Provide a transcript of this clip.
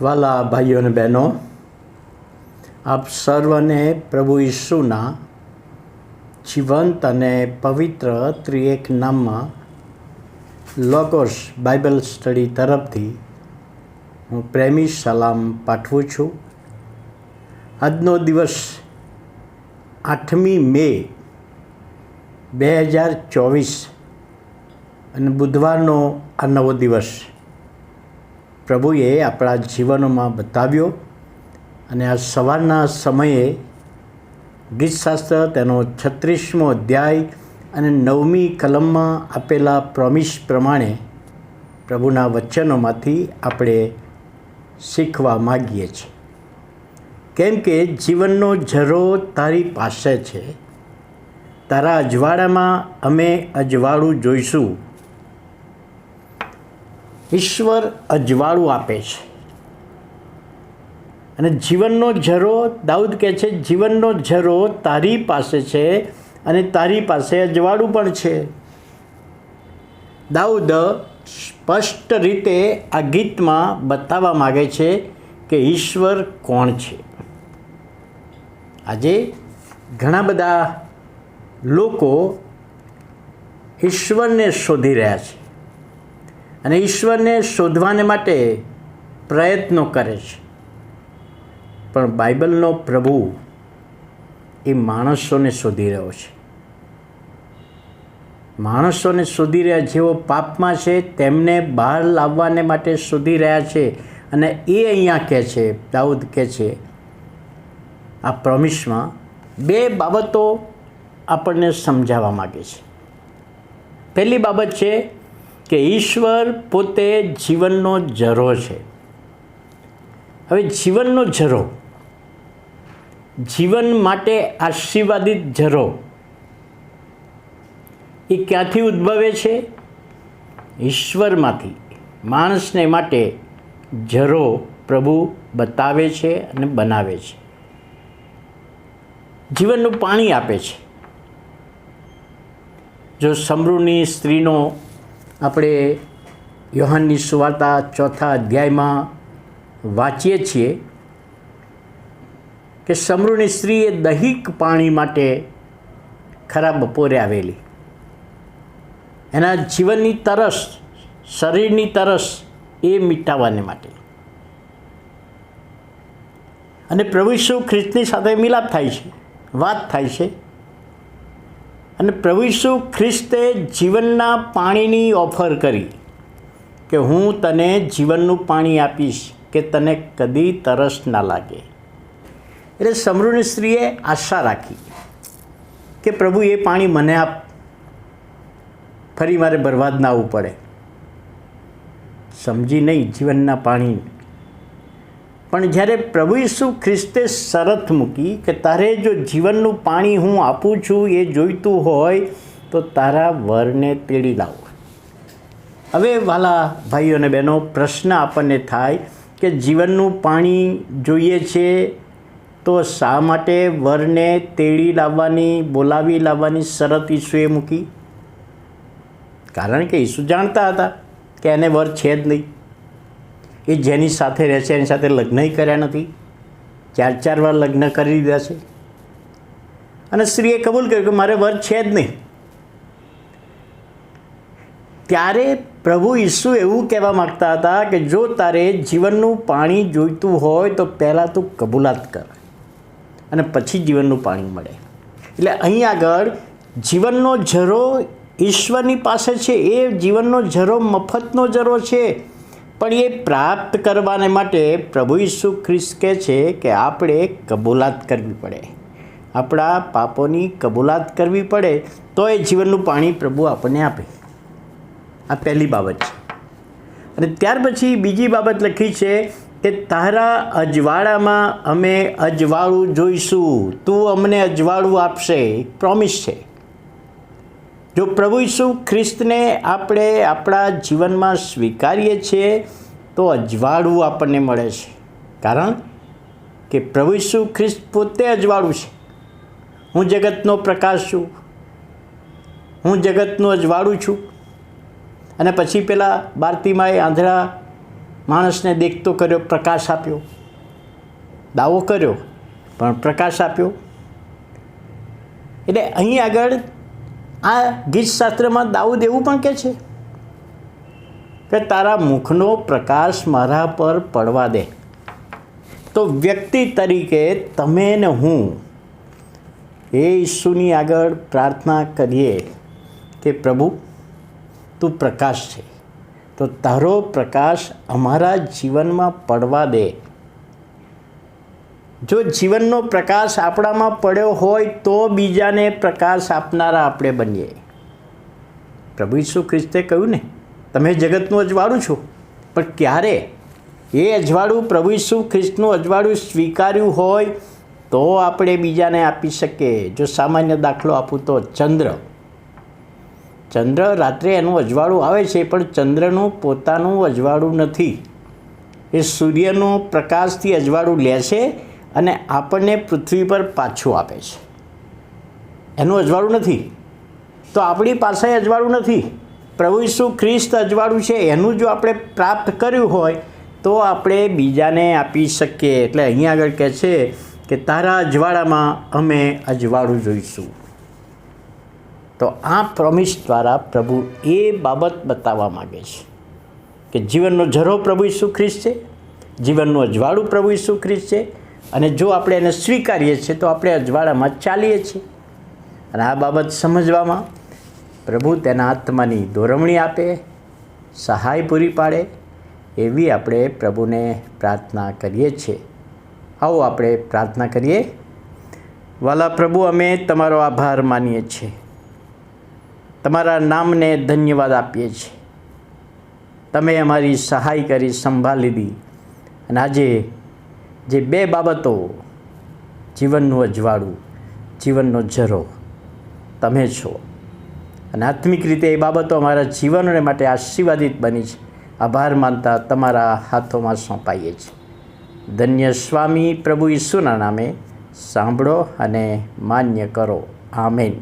વાલા ભાઈઓ અને બહેનો, આપ સર્વને પ્રભુ ઈસુના જીવંત અને પવિત્ર ત્રિએક નામમાં લોગોસ બાઇબલ સ્ટડી તરફથી હું પ્રેમી સલામ પાઠવું છું. આજનો દિવસ 8મી મે 2024 અને બુધવારનો આ નવો દિવસ પ્રભુએ આપણા જીવનોમાં બતાવ્યો. અને આ સવારના સમયે ગીતશાસ્ત્ર તેનો 36મો અધ્યાય અને 9મી કલમમાં આપેલા પ્રોમિસ પ્રમાણે પ્રભુના વચનોમાંથી આપણે શીખવા માગીએ છીએ. કેમ કે જીવનનો ઝરો તારી પાસે છે, તારા અજવાળામાં અમે અજવાળું જોઈશું. ઈશ્વર અજવાળું આપે છે અને જીવનનો ઝરો, દાઉદ કહે છે, જીવનનો ઝરો તારી પાસે છે અને તારી પાસે અજવાળું પણ છે. દાઉદ સ્પષ્ટ રીતે આ ગીતમાં બતાવવા માગે છે કે ઈશ્વર કોણ છે. આજે ઘણા બધા લોકો ઈશ્વરને શોધી રહ્યા છે અને ઈશ્વરને શોધવાને માટે પ્રયત્નો કરે છે. પણ બાઇબલનો પ્રભુ એ માણસોને શોધી રહ્યો છે. માણસોને શોધી રહ્યા, જેઓ પાપમાં છે તેમને બહાર લાવવાને માટે શોધી રહ્યા છે. અને એ અહીંયા કહે છે, દાઉદ કહે છે આ પ્રોમિસમાં 2 બાબતો આપણને સમજાવવા માગે છે. પહેલી બાબત છે કે ઈશ્વર પોતે જીવનનો ઝરો છે. હવે જીવનનો ઝરો, જીવન માટે આશીર્વાદિત ઝરો એ ક્યાંથી ઉદ્ભવે છે? ઈશ્વરમાંથી. માણસને માટે ઝરો પ્રભુ બતાવે છે અને બનાવે છે. જીવનનું પાણી આપે છે. જો સમરૂની સ્ત્રીનો આપણે યોહાનની સુવાર્તા 4થા અધ્યાયમાં વાંચીએ છીએ કે સમરૂની સ્ત્રી એ દૈહિક પાણી માટે ખરા બપોરે આવેલી. એના જીવનની તરસ, શરીરની તરસ એ મિટાવવાને માટે. અને પ્રભુ ઈસુ ખ્રિસ્તની સાથે મિલાપ થાય છે, વાત થાય છે. અને પ્રભુ ઈસુ ખ્રિસ્તે જીવનના પાણીની ઓફર કરી કે હું તને જીવનનું પાણી આપીશ કે તને કદી તરસ ના લાગે. એટલે સમરૂની સ્ત્રીએ આશા રાખી કે પ્રભુ એ પાણી મને આપ, ફરી મારે બરબાદ ના આવવું પડે. સમજી નહીં જીવનના પાણી. પણ જ્યારે પ્રભુ ઈસુ ખ્રિસ્તે શરત મૂકી કે તારે જો જીવનનું પાણી હું આપું છું એ જોઈતું હોય તો તારા વરને તેડી લાવો. હવે વાલા ભાઈઓ અને બહેનો, પ્રશ્ન આપણને થાય કે જીવનનું પાણી જોઈએ છે તો શા માટે વરને તેડી લાવવાની, બોલાવી લાવવાની શરત ઈસુએ મૂકી? કારણ કે ઈસુ જાણતા હતા કે એને વર છે જ નહીં. એ જેની સાથે રહે છે એની સાથે લગ્ન કર્યા નથી, 4 વાર લગ્ન કરી દીધા છે. અને સ્ત્રીએ કબૂલ કર્યું કે મારે વર છે જ નહીં. ત્યારે પ્રભુ ઈસુ એવું કહેવા માગતા હતા કે જો તારે જીવનનું પાણી જોઈતું હોય તો પહેલાં તું કબૂલાત કર અને પછી જીવનનું પાણી મળે. એટલે અહીં આગળ જીવનનો ઝરો ઈશ્વરની પાસે છે. એ જીવનનો ઝરો મફતનો ઝરો છે. પણ એ પ્રાપ્ત કરવાને માટે પ્રભુ ઈસુ ખ્રિસ્ત કહે છે કે આપણે કબૂલાત કરવી પડે. આપણા પાપોની કબૂલાત કરવી પડે તો એ જીવનનું પાણી પ્રભુ આપણને આપે. આ પહેલી બાબત છે. અને ત્યાર પછી બીજી બાબત લખી છે કે તારા અજવાળામાં અમે અજવાળું જોઈશું. તું અમને અજવાળું આપશે. એક પ્રોમિસ છે. જો પ્રભુ ઈસુ ખ્રિસ્તને આપણે આપણા જીવનમાં સ્વીકારીએ છીએ તો અજવાળું આપણને મળે છે. કારણ કે પ્રભુ ઈસુ ખ્રિસ્ત પોતે અજવાળું છે. હું જગતનો પ્રકાશ છું, હું જગતનું અજવાળું છું. અને પછી પેલા બારતીમાએ આંધળા માણસને દેખતો કર્યો, પ્રકાશ આપ્યો. દાવો કર્યો પણ પ્રકાશ આપ્યો. એટલે અહીં આગળ આ ગીતશાસ્ત્રમાં દાઉદ એવું પણ કહે છે કે તારા મુખનો પ્રકાશ મારા પર પડવા દે. તો વ્યક્તિ તરીકે તમે ને હું એ ઈસુની આગળ પ્રાર્થના કરીએ કે પ્રભુ તું પ્રકાશ છે, તો તારો પ્રકાશ અમારા જીવનમાં પડવા દે. જો જીવનનો પ્રકાશ આપણામાં પડ્યો હોય તો બીજાને પ્રકાશ આપનારા આપણે બનીએ. પ્રભુ ઈસુ ખ્રિસ્તે કહ્યું ને, તમે જગતનું અજવાળું છો. પણ ક્યારે એ અજવાળું, પ્રભુ ઈસુ ખ્રિસ્તનું અજવાળું સ્વીકાર્યું હોય તો આપણે બીજાને આપી શકીએ. જો સામાન્ય દાખલો આપું તો ચંદ્ર રાત્રે એનું અજવાળું આવે છે, પણ ચંદ્રનું પોતાનું અજવાળું નથી. એ સૂર્યનો પ્રકાશથી અજવાળું લે છે અને આપણને પૃથ્વી પર પાછું આપે છે. એનું અજવાળું નથી તો આપણી પાસે અજવાળું નથી. પ્રભુ ઈસુ ખ્રિસ્ત અજવાળું છે, એનું જો આપણે પ્રાપ્ત કર્યું હોય તો આપણે બીજાને આપી શકીએ. એટલે અહીંયા આગળ કહે છે કે તારા અજવાળામાં અમે અજવાળું જોઈશું. તો આ પ્રોમિસ દ્વારા પ્રભુ એ બાબત બતાવવા માગે છે કે જીવનનો ઝરો પ્રભુ ઈસુ ખ્રિસ્ત છે, જીવનનું અજવાળું પ્રભુ ઈસુ ખ્રિસ્ત છે. અને જો આપણે એને સ્વીકારીએ છીએ તો આપણે અજવાળામાં ચાલીએ છીએ. અને આ બાબત સમજવામાં પ્રભુ તેના આત્માની દોરવણી આપે, સહાય પૂરી પાડે, એવી આપણે પ્રભુને પ્રાર્થના કરીએ છીએ. આવો આપણે પ્રાર્થના કરીએ. વાલા પ્રભુ, અમે તમારો આભાર માનીએ છીએ, તમારા નામને ધન્યવાદ આપીએ છીએ. તમે અમારી સહાય કરી, સંભાળ લીધી. અને આજે જે બે બાબતો, જીવનનું અજવાળું, જીવનનો ઝરો તમે છો, અને આત્મિક રીતે એ બાબતો અમારા જીવનને માટે આશીર્વાદિત બની છે. આભાર માનતા તમારા હાથોમાં સોંપાઈએ છીએ. ધન્ય સ્વામી પ્રભુ ઈસુના નામે સાંભળો અને માન્ય કરો. આમેન.